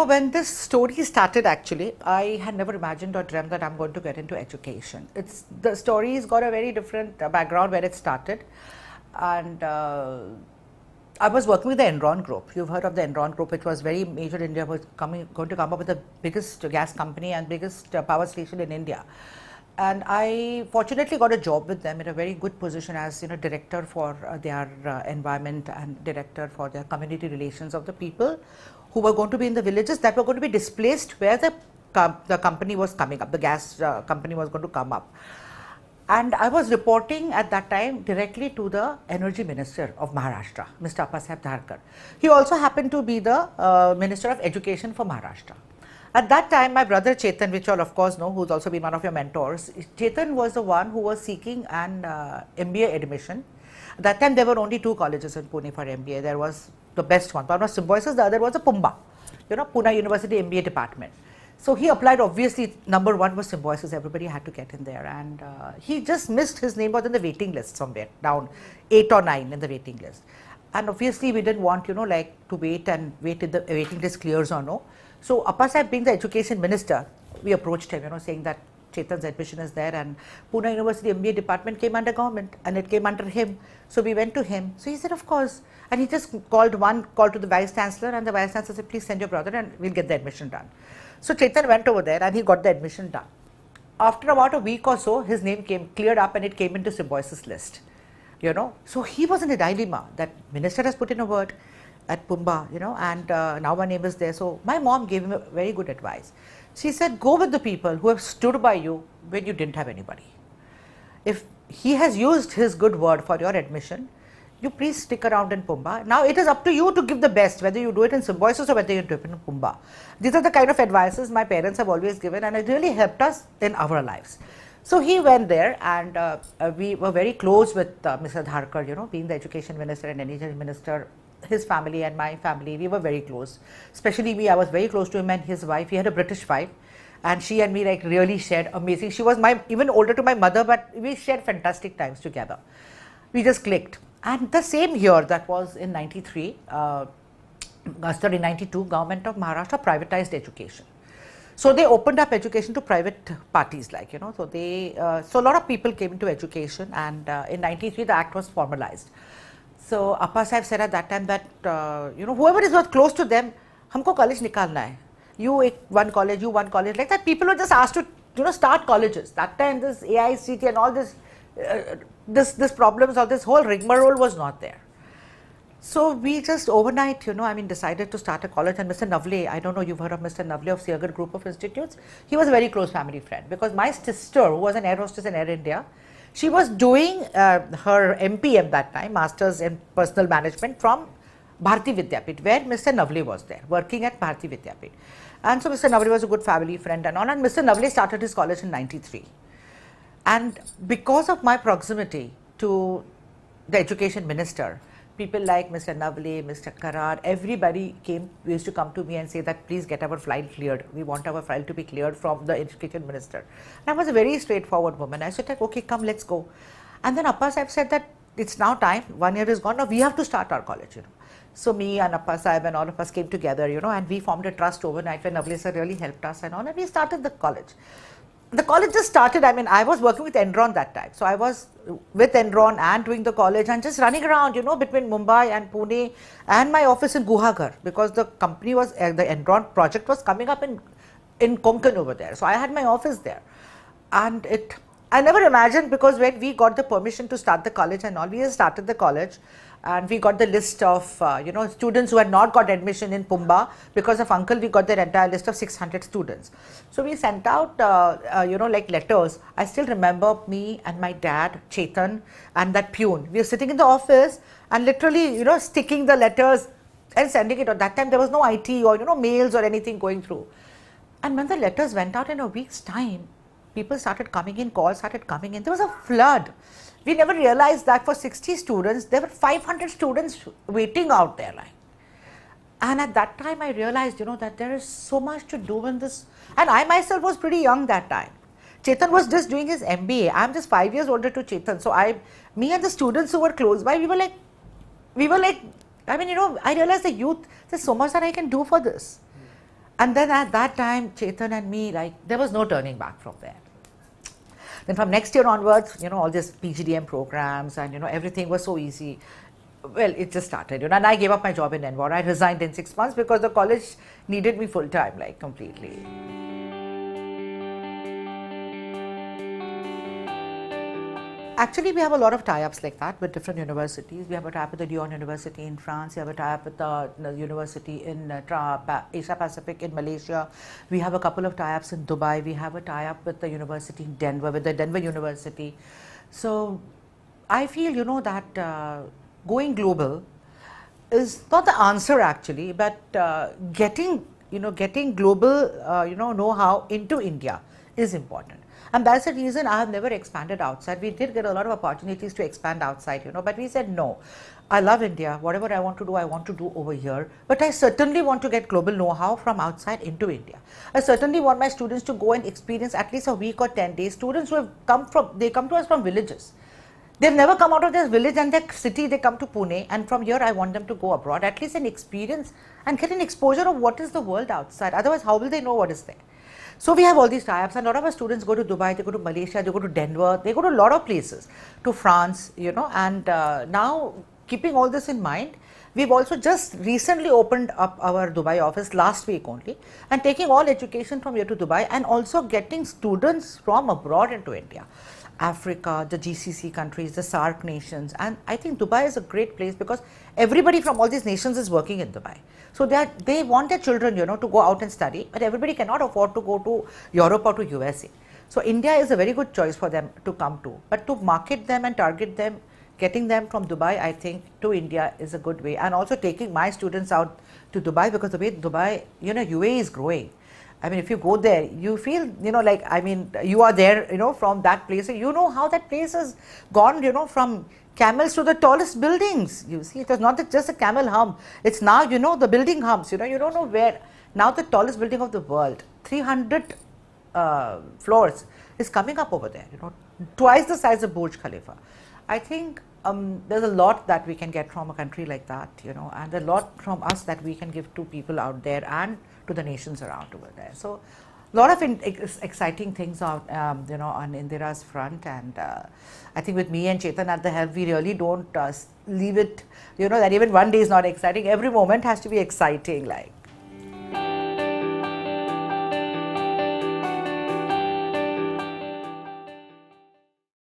when this story started, actually, I had never imagined or dreamt that I'm going to get into education. The story's got a very different background where it started. And I was working with the Enron group. You've heard of the Enron group, which was very major in India, was going to come up with the biggest gas company and biggest power station in India. And I fortunately got a job with them in a very good position as director for their environment and director for their community relations of the people who were going to be in the villages that were going to be displaced where the company was coming up, the gas company was going to come up. And I was reporting at that time directly to the Energy Minister of Maharashtra, Mr. Appasaheb Dharkar. He also happened to be the Minister of Education for Maharashtra. At that time, my brother Chetan, which you all of course know, who's also been one of your mentors, Chetan was the one who was seeking an MBA admission. At that time, there were only 2 colleges in Pune for MBA. There was the best one was Symbiosis, the other was a Pumba, Pune University MBA department. So he applied, obviously, number 1 was Symbiosis, everybody had to get in there. And he just missed, his name was in the waiting list somewhere, down 8 or 9 in the waiting list. And obviously, we didn't want, like to wait if the waiting list clears or no. So Appasaheb, being the Education Minister, we approached him, saying that Chetan's admission is there, and Pune University MBA department came under government and it came under him. So we went to him. So he said, of course. And he just called one call to the Vice Chancellor, and the Vice Chancellor said, please send your brother and we'll get the admission done. So Chetan went over there and he got the admission done. After about a week or so, his name cleared up and it came into Symbiosis list. So he was in a dilemma that minister has put in a word at Pumba, and now my name is there. So my mom gave him a very good advice. She said, go with the people who have stood by you when you didn't have anybody. If he has used his good word for your admission, you please stick around in Pumba. Now it is up to you to give the best, whether you do it in Symbiosis or whether you do it in Pumba. These are the kind of advices my parents have always given, and it really helped us in our lives. So he went there, and we were very close with Mr. Dharkar, being the Education Minister and Energy Minister. His family and my family, we were very close. Especially me, I was very close to him and his wife. He had a British wife, and she and me really shared amazing. She was even older to my mother, but we shared fantastic times together. We just clicked. And the same year, that was in 92, government of Maharashtra privatized education. So they opened up education to private parties, so so a lot of people came into education, and in 93 the act was formalized. So Appasaheb said at that time that whoever is close to them, humko college nikalna hai. You one college, you one college, like that. People were just asked to start colleges. That time this AICT and all this problems or this whole rigmarole was not there. So we just overnight, decided to start a college. And Mr. Navle, I don't know, you've heard of Mr. Navle of Siagar Group of Institutes. He was a very close family friend, because my sister, who was an air hostess in Air India, she was doing her MPM that time, Masters in Personal Management, from Bharati Vidyapit, where Mr. Navle was there, working at Bharati Vidyapit. And so Mr. Navle was a good family friend and all, and Mr. Navle started his college in 93. And because of my proximity to the Education Minister, people like Mr. Navle, Mr. Karar, everybody used to come to me and say that please get our file cleared. We want our file to be cleared from the Education Minister. And I was a very straightforward woman. I said, okay, come, let's go. And then Appasaheb said that it's now time, 1 year is gone, now we have to start our college. So me and Appasaheb and all of us came together, and we formed a trust overnight where Navle sir really helped us and all, and we started the college. The college just started, I was working with Enron that time. So I was with Enron and doing the college and just running around, between Mumbai and Pune and my office in Guhagar, because the company was, the Enron project was coming up in Konkan over there. So I had my office there. And I never imagined, because when we got the permission to start the college and all, we started the college. And we got the list of, students who had not got admission in Pumba. Because of uncle, we got their entire list of 600 students. So we sent out, letters. I still remember me and my dad, Chetan, and that peon. We were sitting in the office and literally, sticking the letters and sending it. At that time, there was no IT or, mails or anything going through. And when the letters went out in a week's time, people started coming in, calls started coming in. There was a flood. We never realized that for 60 students, there were 500 students waiting out there. And at that time, I realized, that there is so much to do in this. And I myself was pretty young that time. Chetan was just doing his MBA. I'm just 5 years older to Chetan. So me and the students who were close by, we were like, I realized the youth, there's so much that I can do for this. And then at that time, Chetan and me, like, there was no turning back from there. Then from next year onwards, you know, all these PGDM programs and, you know, everything was so easy. Well, it just started, you know, and I gave up my job in Enron. I resigned in 6 months because the college needed me full time, like, completely. Actually, we have a lot of tie-ups like that with different universities. We have a tie-up with the Lyon University in France. We have a tie-up with the university in Asia Pacific in Malaysia. We have a couple of tie-ups in Dubai. We have a tie-up with the university in Denver, with the Denver University. So, I feel, you know, that going global is not the answer actually, but getting global, know-how into India is important. And that's the reason I have never expanded outside. We did get a lot of opportunities to expand outside, you know, but we said no. I love India. Whatever I want to do over here. But I certainly want to get global know-how from outside into India. I certainly want my students to go and experience at least a week or 10 days. Students who have come to us from villages. They've never come out of their village and their city, they come to Pune, and from here I want them to go abroad, at least an experience and get an exposure of what is the world outside. Otherwise, how will they know what is there? So we have all these tie-ups, and a lot of our students go to Dubai, they go to Malaysia, they go to Denver, they go to a lot of places, to France, you know, and now keeping all this in mind, we've also just recently opened up our Dubai office last week only, and taking all education from here to Dubai and also getting students from abroad into India. Africa, the GCC countries, the SAARC nations, and I think Dubai is a great place because everybody from all these nations is working in Dubai. So they want their children, you know, to go out and study, but everybody cannot afford to go to Europe or to USA. So India is a very good choice for them to come to, but to market them and target them, getting them from Dubai, I think, to India is a good way, and also taking my students out to Dubai, because the way Dubai, you know, UAE is growing. I mean, if you go there, you feel, you know, like, I mean, you are there, you know, from that place, you know how that place has gone, you know, from camels to the tallest buildings. You see, it was not just a camel hump. It's now, you know, the building humps, you know, you don't know where. Now the tallest building of the world, 300 floors, is coming up over there, you know, twice the size of Burj Khalifa. I think there's a lot that we can get from a country like that, you know, and a lot from us that we can give to people out there and to the nations around over there. So, a lot of exciting things out, you know, on Indira's front, and I think with me and Chetan at the helm, we really don't leave it, you know, that even one day is not exciting. Every moment has to be exciting, like.